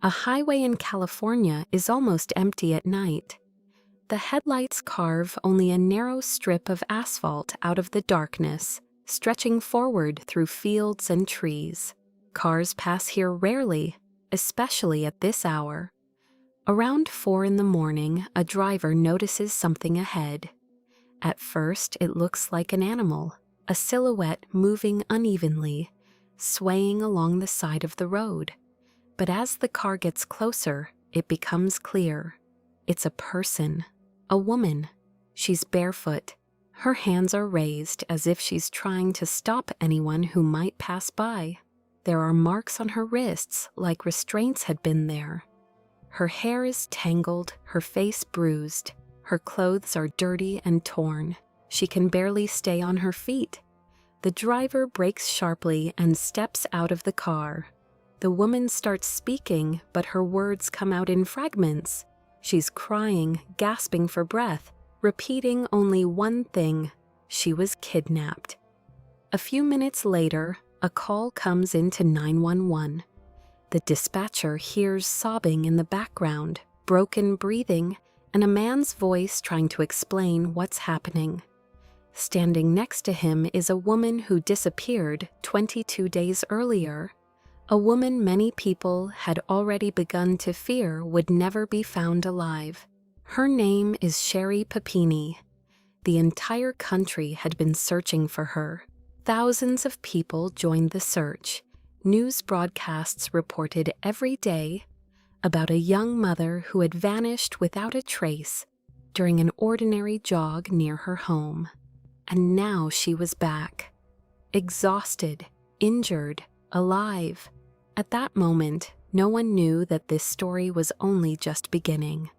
A highway in California is almost empty at night. The headlights carve only a narrow strip of asphalt out of the darkness, stretching forward through fields and trees. Cars pass here rarely, especially at this hour. Around 4 in the morning, a driver notices something ahead. At first, it looks like an animal, a silhouette moving unevenly, swaying along the side of the road. But as the car gets closer, it becomes clear. It's a person, a woman. She's barefoot. Her hands are raised as if she's trying to stop anyone who might pass by. There are marks on her wrists like restraints had been there. Her hair is tangled, her face bruised. Her clothes are dirty and torn. She can barely stay on her feet. The driver brakes sharply and steps out of the car. The woman starts speaking, but her words come out in fragments. She's crying, gasping for breath, repeating only one thing: she was kidnapped. A few minutes later, a call comes into 911. The dispatcher hears sobbing in the background, broken breathing, and a man's voice trying to explain what's happening. Standing next to him is a woman who disappeared 22 days earlier, a woman many people had already begun to fear would never be found alive. Her name is Sherri Papini. The entire country had been searching for her. Thousands of people joined the search. News broadcasts reported every day about a young mother who had vanished without a trace during an ordinary jog near her home. And now she was back, exhausted, injured, alive. At that moment, no one knew that this story was only just beginning,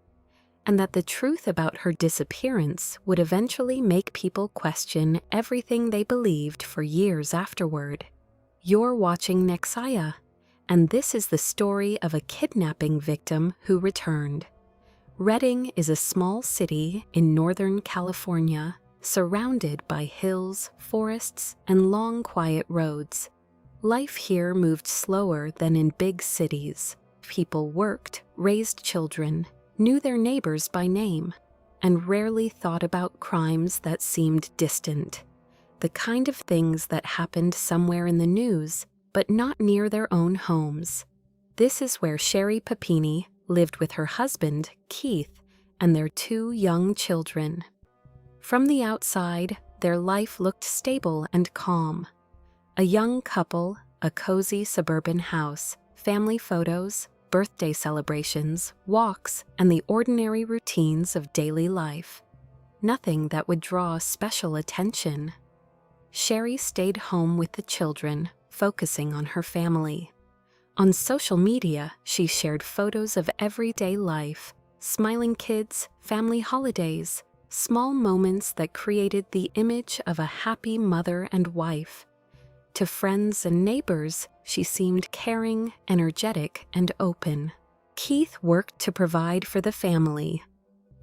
and that the truth about her disappearance would eventually make people question everything they believed for years afterward. You're watching Nexiya, and this is the story of a kidnapping victim who returned. Redding is a small city in Northern California, surrounded by hills, forests, and long, quiet roads. Life here moved slower than in big cities. People worked, raised children, knew their neighbors by name, and rarely thought about crimes that seemed distant. The kind of things that happened somewhere in the news, but not near their own homes. This is where Sherri Papini lived with her husband, Keith, and their 2 young children. From the outside, their life looked stable and calm. A young couple, a cozy suburban house, family photos, birthday celebrations, walks, and the ordinary routines of daily life. Nothing that would draw special attention. Sherri stayed home with the children, focusing on her family. On social media, she shared photos of everyday life, smiling kids, family holidays, small moments that created the image of a happy mother and wife. To friends and neighbors, she seemed caring, energetic, and open. Keith worked to provide for the family.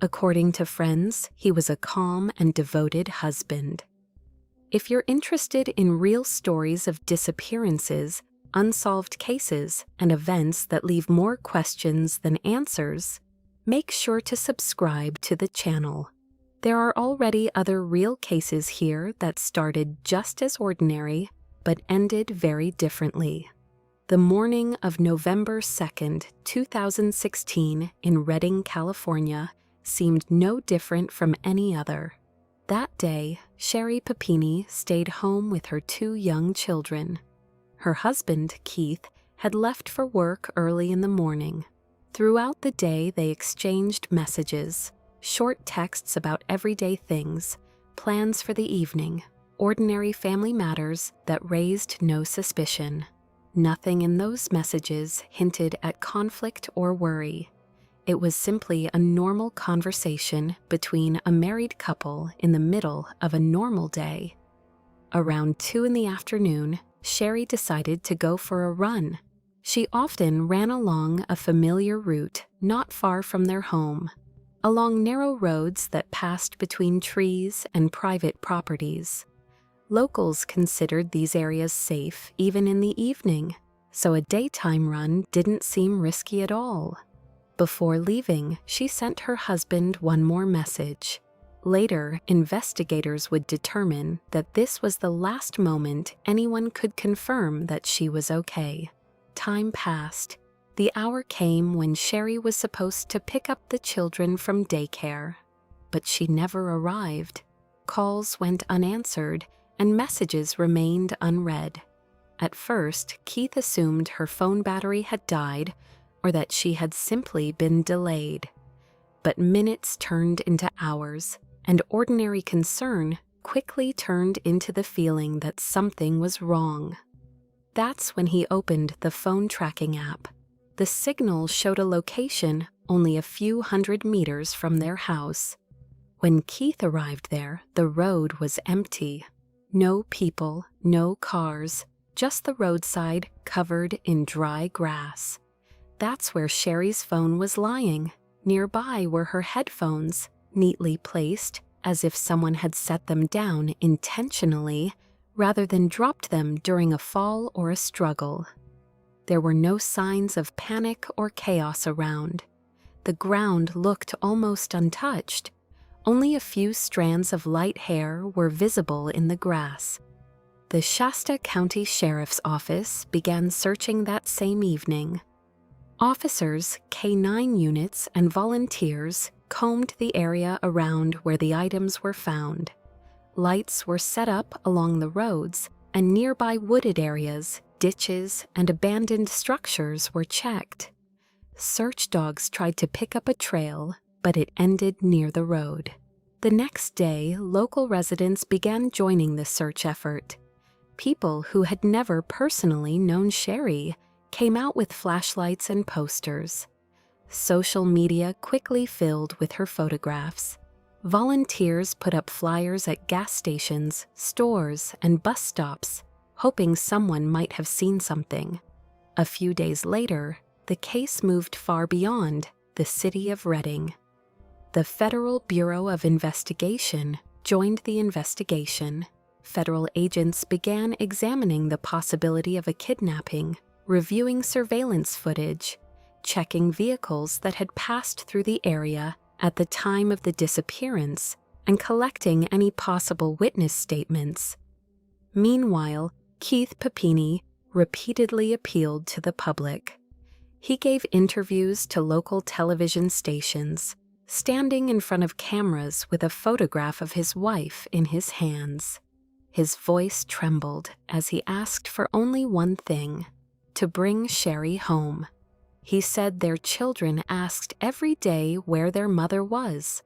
According to friends, he was a calm and devoted husband. If you're interested in real stories of disappearances, unsolved cases, and events that leave more questions than answers, make sure to subscribe to the channel. There are already other real cases here that started just as ordinary, but ended very differently. The morning of November 2nd, 2016, in Redding, California, seemed no different from any other. That day, Sherri Papini stayed home with her 2 young children. Her husband, Keith, had left for work early in the morning. Throughout the day, they exchanged messages, short texts about everyday things, plans for the evening, ordinary family matters that raised no suspicion. Nothing in those messages hinted at conflict or worry. It was simply a normal conversation between a married couple in the middle of a normal day. Around 2 in the afternoon, Sherri decided to go for a run. She often ran along a familiar route not far from their home, along narrow roads that passed between trees and private properties. Locals considered these areas safe even in the evening, so a daytime run didn't seem risky at all. Before leaving, she sent her husband one more message. Later, investigators would determine that this was the last moment anyone could confirm that she was okay. Time passed. The hour came when Sherri was supposed to pick up the children from daycare, but she never arrived. Calls went unanswered, and messages remained unread. At first, Keith assumed her phone battery had died or that she had simply been delayed. But minutes turned into hours, and ordinary concern quickly turned into the feeling that something was wrong. That's when he opened the phone tracking app. The signal showed a location only a few hundred meters from their house. When Keith arrived there, the road was empty. No people, no cars, just the roadside covered in dry grass. That's where Sherri's phone was lying. Nearby were her headphones, neatly placed, as if someone had set them down intentionally rather than dropped them during a fall or a struggle. There were no signs of panic or chaos around. The ground looked almost untouched. Only a few strands of light hair were visible in the grass. The Shasta County Sheriff's Office began searching that same evening. Officers, K-9 units, and volunteers combed the area around where the items were found. Lights were set up along the roads, and nearby wooded areas, ditches, and abandoned structures were checked. Search dogs tried to pick up a trail, but it ended near the road. The next day, local residents began joining the search effort. People who had never personally known Sherri came out with flashlights and posters. Social media quickly filled with her photographs. Volunteers put up flyers at gas stations, stores, and bus stops, hoping someone might have seen something. A few days later, the case moved far beyond the city of Redding. The Federal Bureau of Investigation joined the investigation. Federal agents began examining the possibility of a kidnapping, reviewing surveillance footage, checking vehicles that had passed through the area at the time of the disappearance, and collecting any possible witness statements. Meanwhile, Keith Papini repeatedly appealed to the public. He gave interviews to local television stations, standing in front of cameras with a photograph of his wife in his hands. His voice trembled as he asked for only one thing: to bring Sherri home. He said their children asked every day where their mother was,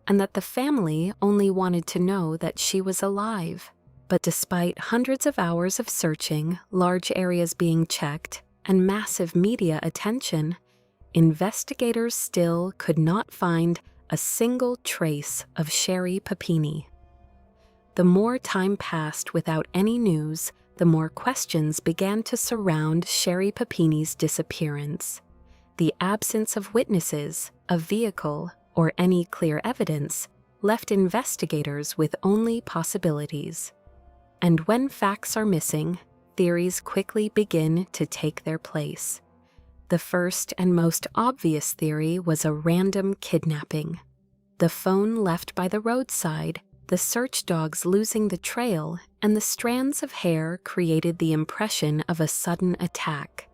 and that the family only wanted to know that she was alive. But despite hundreds of hours of searching, large areas being checked, and massive media attention, investigators still could not find a single trace of Sherri Papini. The more time passed without any news, the more questions began to surround Sherri Papini's disappearance. The absence of witnesses, a vehicle, or any clear evidence left investigators with only possibilities. And when facts are missing, theories quickly begin to take their place. The first and most obvious theory was a random kidnapping. The phone left by the roadside, the search dogs losing the trail, and the strands of hair created the impression of a sudden attack.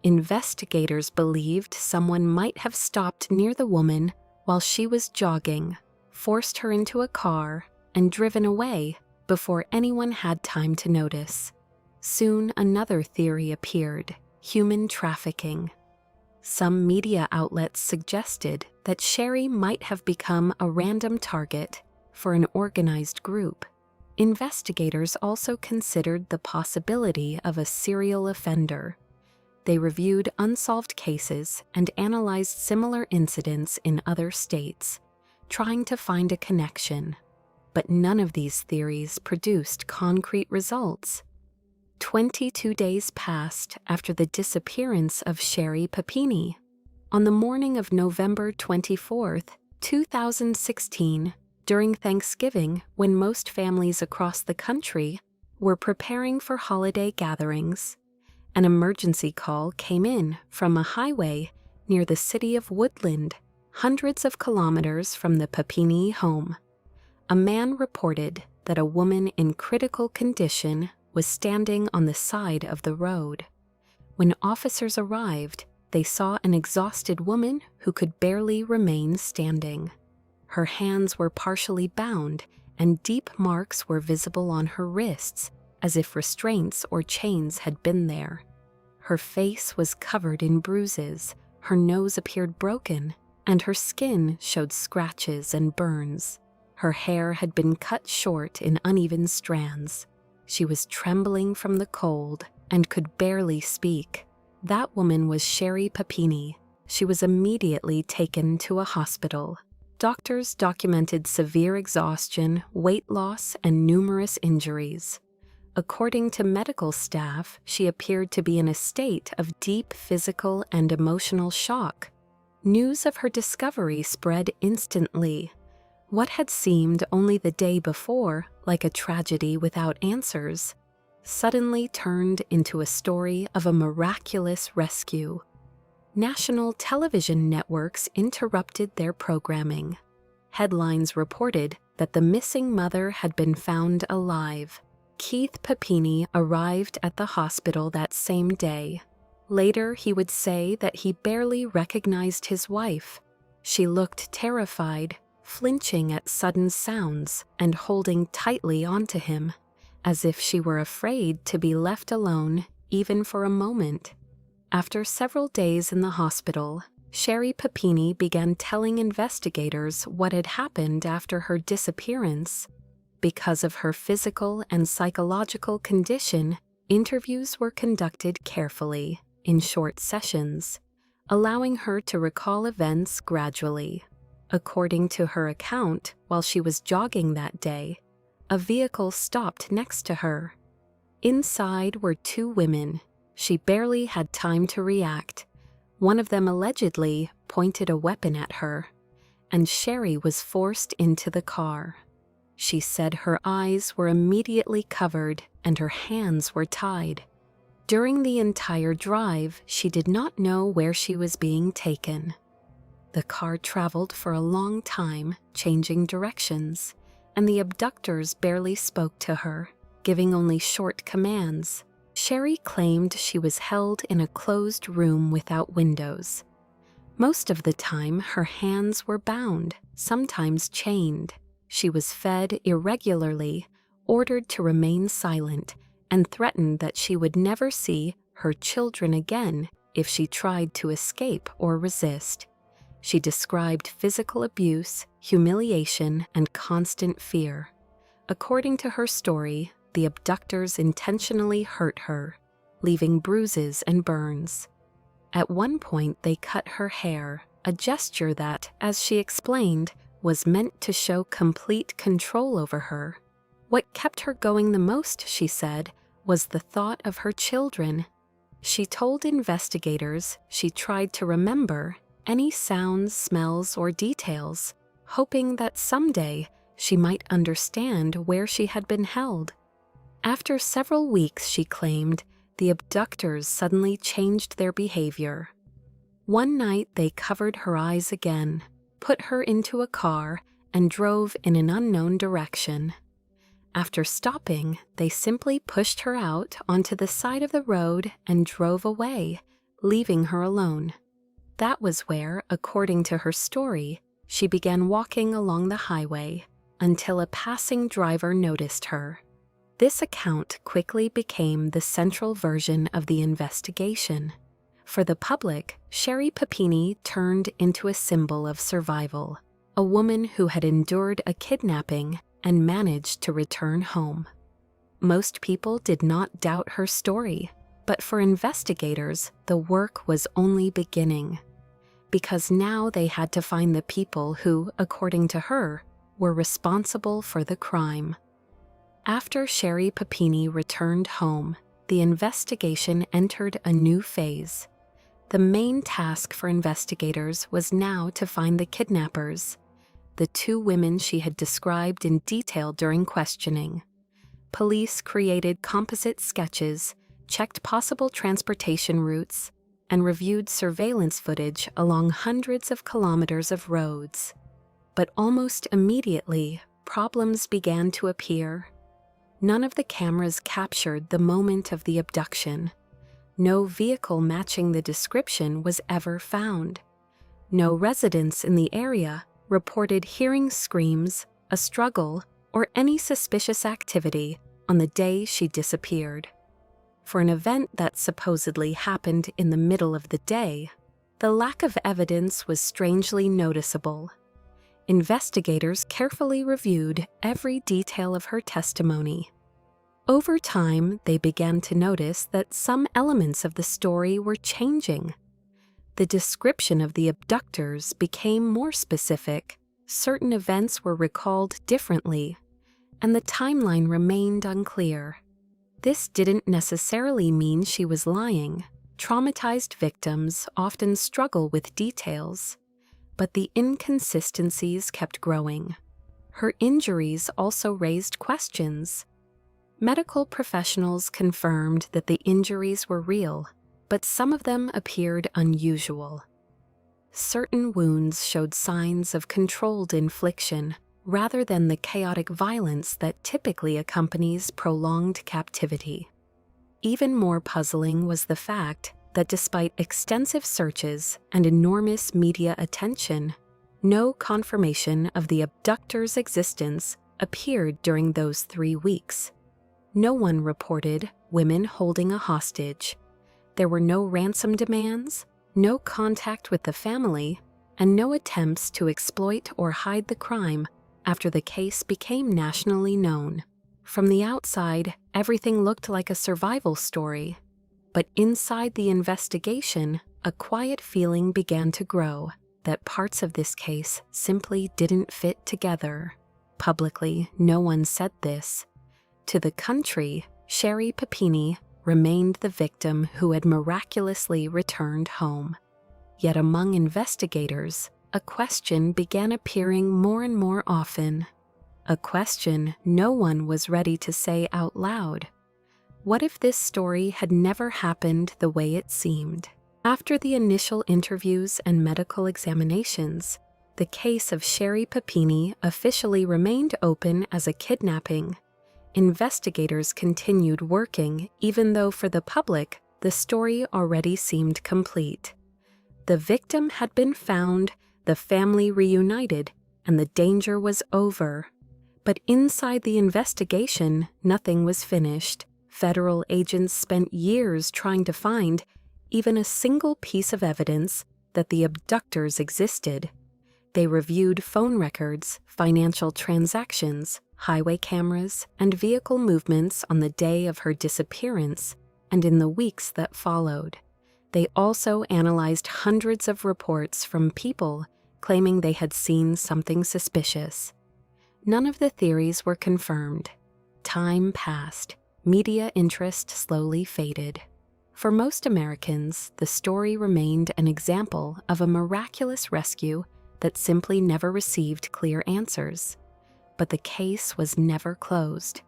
Investigators believed someone might have stopped near the woman while she was jogging, forced her into a car, and driven away before anyone had time to notice. Soon another theory appeared: human trafficking. Some media outlets suggested that Sherri might have become a random target for an organized group. Investigators also considered the possibility of a serial offender. They reviewed unsolved cases and analyzed similar incidents in other states, trying to find a connection. But none of these theories produced concrete results. 22 days passed after the disappearance of Sherri Papini. On the morning of November 24th, 2016, during Thanksgiving, when most families across the country were preparing for holiday gatherings, An emergency call came in from a highway near the city of Woodland, hundreds of kilometers from the Papini home. A man reported that a woman in critical condition was standing on the side of the road. When officers arrived, they saw an exhausted woman who could barely remain standing. Her hands were partially bound, and deep marks were visible on her wrists, as if restraints or chains had been there. Her face was covered in bruises, her nose appeared broken, and her skin showed scratches and burns. Her hair had been cut short in uneven strands. She was trembling from the cold and could barely speak. That woman was Sherri Papini. She was immediately taken to a hospital. Doctors documented severe exhaustion, weight loss, and numerous injuries. According to medical staff, she appeared to be in a state of deep physical and emotional shock. News of her discovery spread instantly. What had seemed only the day before like a tragedy without answers suddenly turned into a story of a miraculous rescue. National television networks interrupted their programming. Headlines reported that the missing mother had been found alive. Keith Papini arrived at the hospital that same day. Later, he would say that he barely recognized his wife. She looked terrified, flinching at sudden sounds and holding tightly onto him, as if she were afraid to be left alone even for a moment. After several days in the hospital, Sherri Papini began telling investigators what had happened after her disappearance. Because of her physical and psychological condition, interviews were conducted carefully, in short sessions, allowing her to recall events gradually. According to her account, while she was jogging that day, a vehicle stopped next to her. Inside were two women. She barely had time to react. One of them allegedly pointed a weapon at her, and Sherri was forced into the car. She said her eyes were immediately covered and her hands were tied. During the entire drive, she did not know where she was being taken. The car traveled for a long time, changing directions, and the abductors barely spoke to her, giving only short commands. Sherri claimed she was held in a closed room without windows. Most of the time, her hands were bound, sometimes chained. She was fed irregularly, ordered to remain silent, and threatened that she would never see her children again if she tried to escape or resist. She described physical abuse, humiliation, and constant fear. According to her story, the abductors intentionally hurt her, leaving bruises and burns. At one point, they cut her hair, a gesture that, as she explained, was meant to show complete control over her. What kept her going the most, she said, was the thought of her children. She told investigators she tried to remember any sounds, smells, or details, hoping that someday she might understand where she had been held. After several weeks, she claimed, the abductors suddenly changed their behavior. One night, they covered her eyes again, put her into a car, and drove in an unknown direction. After stopping, they simply pushed her out onto the side of the road and drove away, leaving her alone. That was where, according to her story, she began walking along the highway until a passing driver noticed her. This account quickly became the central version of the investigation. For the public, Sherri Papini turned into a symbol of survival, a woman who had endured a kidnapping and managed to return home. Most people did not doubt her story, but for investigators, the work was only beginning, because now they had to find the people who, according to her, were responsible for the crime. After Sherri Papini returned home, the investigation entered a new phase. The main task for investigators was now to find the kidnappers, the two women she had described in detail during questioning. Police created composite sketches checked possible transportation routes, and reviewed surveillance footage along hundreds of kilometers of roads. But almost immediately, problems began to appear. None of the cameras captured the moment of the abduction. No vehicle matching the description was ever found. No residents in the area reported hearing screams, a struggle, or any suspicious activity on the day she disappeared. For an event that supposedly happened in the middle of the day, the lack of evidence was strangely noticeable. Investigators carefully reviewed every detail of her testimony. Over time, they began to notice that some elements of the story were changing. The description of the abductors became more specific, certain events were recalled differently, and the timeline remained unclear. This didn't necessarily mean she was lying. Traumatized victims often struggle with details, but the inconsistencies kept growing. Her injuries also raised questions. Medical professionals confirmed that the injuries were real, but some of them appeared unusual. Certain wounds showed signs of controlled infliction, rather than the chaotic violence that typically accompanies prolonged captivity. Even more puzzling was the fact that despite extensive searches and enormous media attention, no confirmation of the abductor's existence appeared during those 3 weeks. No one reported women holding a hostage. There were no ransom demands, no contact with the family, and no attempts to exploit or hide the crime after the case became nationally known. From the outside, everything looked like a survival story. But inside the investigation, a quiet feeling began to grow that parts of this case simply didn't fit together. Publicly, no one said this. To the country, Sherri Papini remained the victim who had miraculously returned home. Yet among investigators, a question began appearing more and more often. A question no one was ready to say out loud. What if this story had never happened the way it seemed? After the initial interviews and medical examinations, the case of Sherri Papini officially remained open as a kidnapping. Investigators continued working, even though for the public, the story already seemed complete. The victim had been found, the family reunited, and the danger was over. But inside the investigation, nothing was finished. Federal agents spent years trying to find even a single piece of evidence that the abductors existed. They reviewed phone records, financial transactions, highway cameras, and vehicle movements on the day of her disappearance and in the weeks that followed. They also analyzed hundreds of reports from people claiming they had seen something suspicious. None of the theories were confirmed. Time passed. Media interest slowly faded. For most Americans, the story remained an example of a miraculous rescue that simply never received clear answers. But the case was never closed.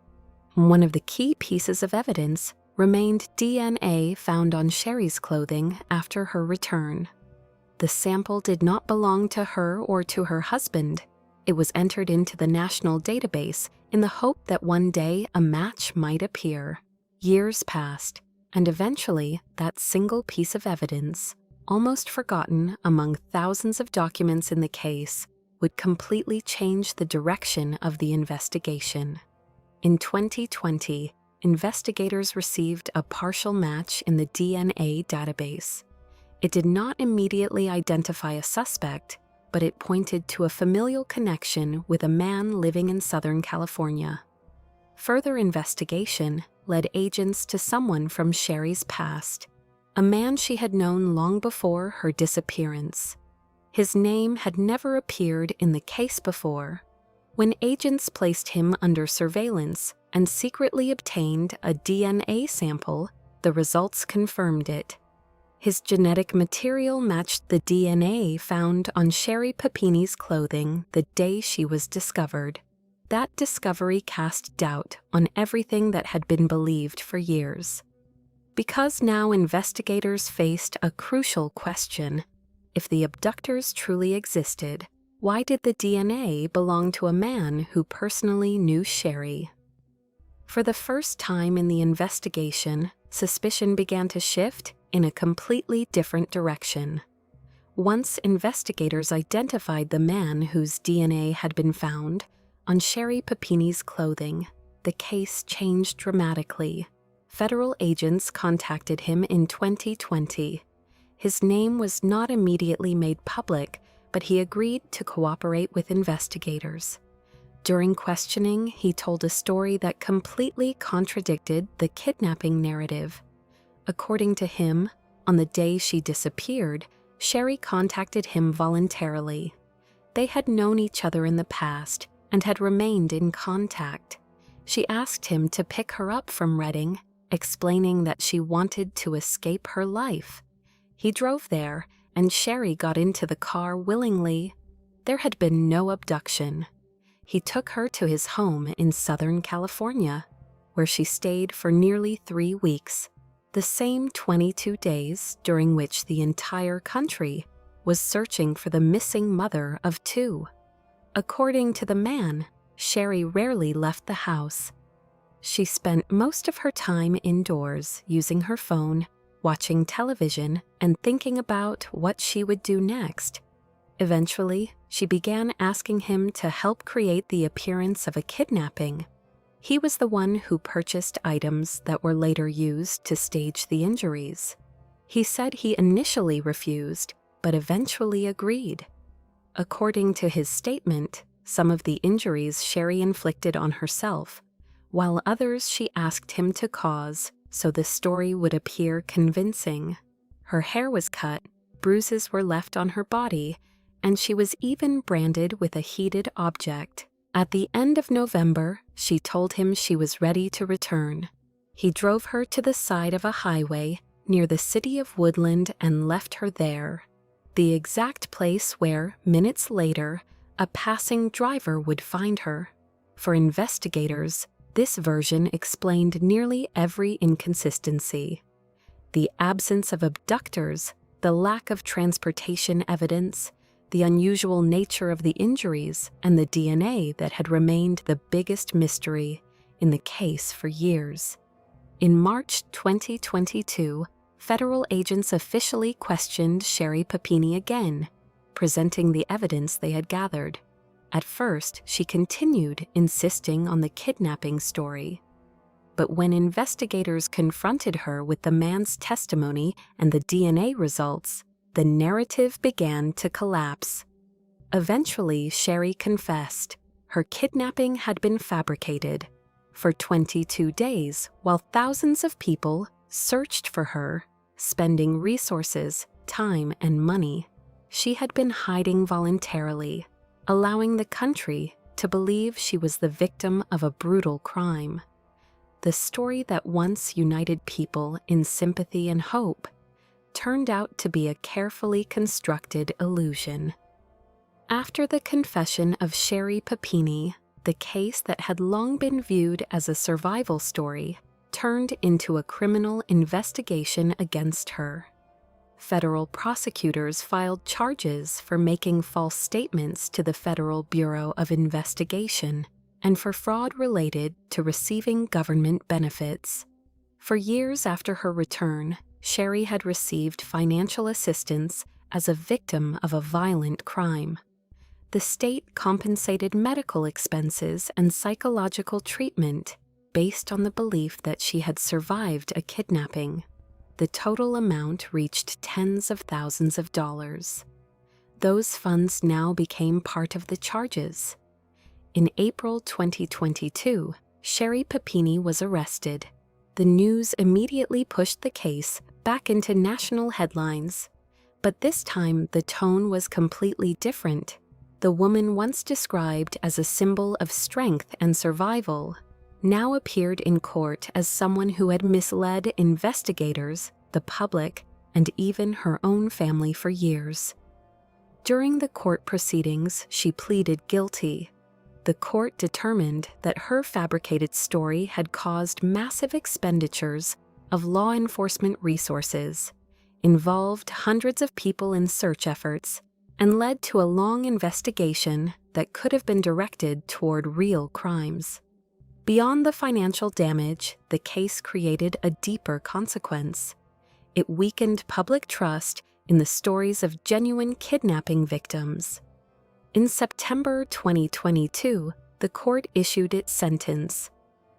One of the key pieces of evidence remained DNA found on Sherri's clothing after her return. The sample did not belong to her or to her husband. It was entered into the national database in the hope that one day a match might appear. Years passed, and eventually that single piece of evidence, almost forgotten among thousands of documents in the case, would completely change the direction of the investigation. In 2020, investigators received a partial match in the DNA database. It did not immediately identify a suspect, but it pointed to a familial connection with a man living in Southern California. Further investigation led agents to someone from Sherri's past, a man she had known long before her disappearance. His name had never appeared in the case before. When agents placed him under surveillance and secretly obtained a DNA sample, the results confirmed it. His genetic material matched the DNA found on Sherri Papini's clothing the day she was discovered. That discovery cast doubt on everything that had been believed for years. Because now investigators faced a crucial question. If the abductors truly existed, why did the DNA belong to a man who personally knew Sherri? For the first time in the investigation, suspicion began to shift in a completely different direction. Once investigators identified the man whose DNA had been found on Sherri Papini's clothing, the case changed dramatically. Federal agents contacted him in 2020. His name was not immediately made public, but he agreed to cooperate with investigators. During questioning, he told a story that completely contradicted the kidnapping narrative. According to him, on the day she disappeared, Sherri contacted him voluntarily. They had known each other in the past and had remained in contact. She asked him to pick her up from Reading, explaining that she wanted to escape her life. He drove there, and Sherri got into the car willingly. There had been no abduction. He took her to his home in Southern California, where she stayed for nearly 3 weeks, the same 22 days during which the entire country was searching for the missing mother of 2. According to the man, Sherri rarely left the house. She spent most of her time indoors using her phone, watching television, and thinking about what she would do next. Eventually, she began asking him to help create the appearance of a kidnapping. He was the one who purchased items that were later used to stage the injuries. He said he initially refused, but eventually agreed. According to his statement, some of the injuries Sherri inflicted on herself, while others she asked him to cause so the story would appear convincing. Her hair was cut, bruises were left on her body, and she was even branded with a heated object. At the end of November, she told him she was ready to return. He drove her to the side of a highway near the city of Woodland and left her there, the exact place where, minutes later, a passing driver would find her. For investigators, this version explained nearly every inconsistency. The absence of abductors, the lack of transportation evidence, the unusual nature of the injuries, and the DNA that had remained the biggest mystery in the case for years. In March 2022, federal agents officially questioned Sherri Papini again, presenting the evidence they had gathered. At first, she continued insisting on the kidnapping story. But when investigators confronted her with the man's testimony and the DNA results, the narrative began to collapse. Eventually, Sherri confessed. Her kidnapping had been fabricated. For 22 days, while thousands of people searched for her, spending resources, time, and money, she had been hiding voluntarily, allowing the country to believe she was the victim of a brutal crime. The story that once united people in sympathy and hope turned out to be a carefully constructed illusion. After the confession of Sherri Papini, the case that had long been viewed as a survival story turned into a criminal investigation against her. Federal prosecutors filed charges for making false statements to the Federal Bureau of Investigation and for fraud related to receiving government benefits. For years after her return, Sherri had received financial assistance as a victim of a violent crime. The state compensated medical expenses and psychological treatment based on the belief that she had survived a kidnapping. The total amount reached tens of thousands of dollars. Those funds now became part of the charges. In April 2022, Sherri Papini was arrested. The news immediately pushed the case back into national headlines. But this time, the tone was completely different. The woman once described as a symbol of strength and survival now appeared in court as someone who had misled investigators, the public, and even her own family for years. During the court proceedings, she pleaded guilty. The court determined that her fabricated story had caused massive expenditures of law enforcement resources, involved hundreds of people in search efforts, and led to a long investigation that could have been directed toward real crimes. Beyond the financial damage, the case created a deeper consequence. It weakened public trust in the stories of genuine kidnapping victims. In September 2022, the court issued its sentence.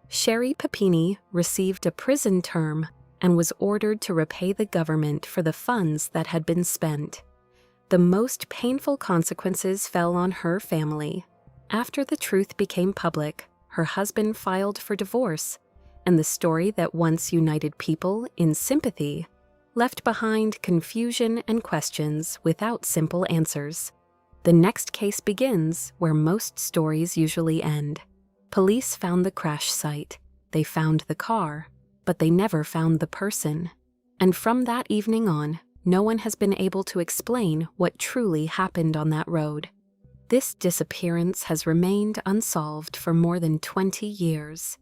Sherri Papini received a prison term and was ordered to repay the government for the funds that had been spent. The most painful consequences fell on her family. After the truth became public, her husband filed for divorce, and the story that once united people in sympathy left behind confusion and questions without simple answers. The next case begins where most stories usually end. Police found the crash site, they found the car, but they never found the person. And from that evening on, no one has been able to explain what truly happened on that road. This disappearance has remained unsolved for more than 20 years,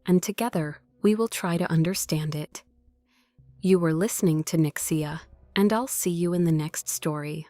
and together we will try to understand it. You were listening to Nexiya, and I'll see you in the next story.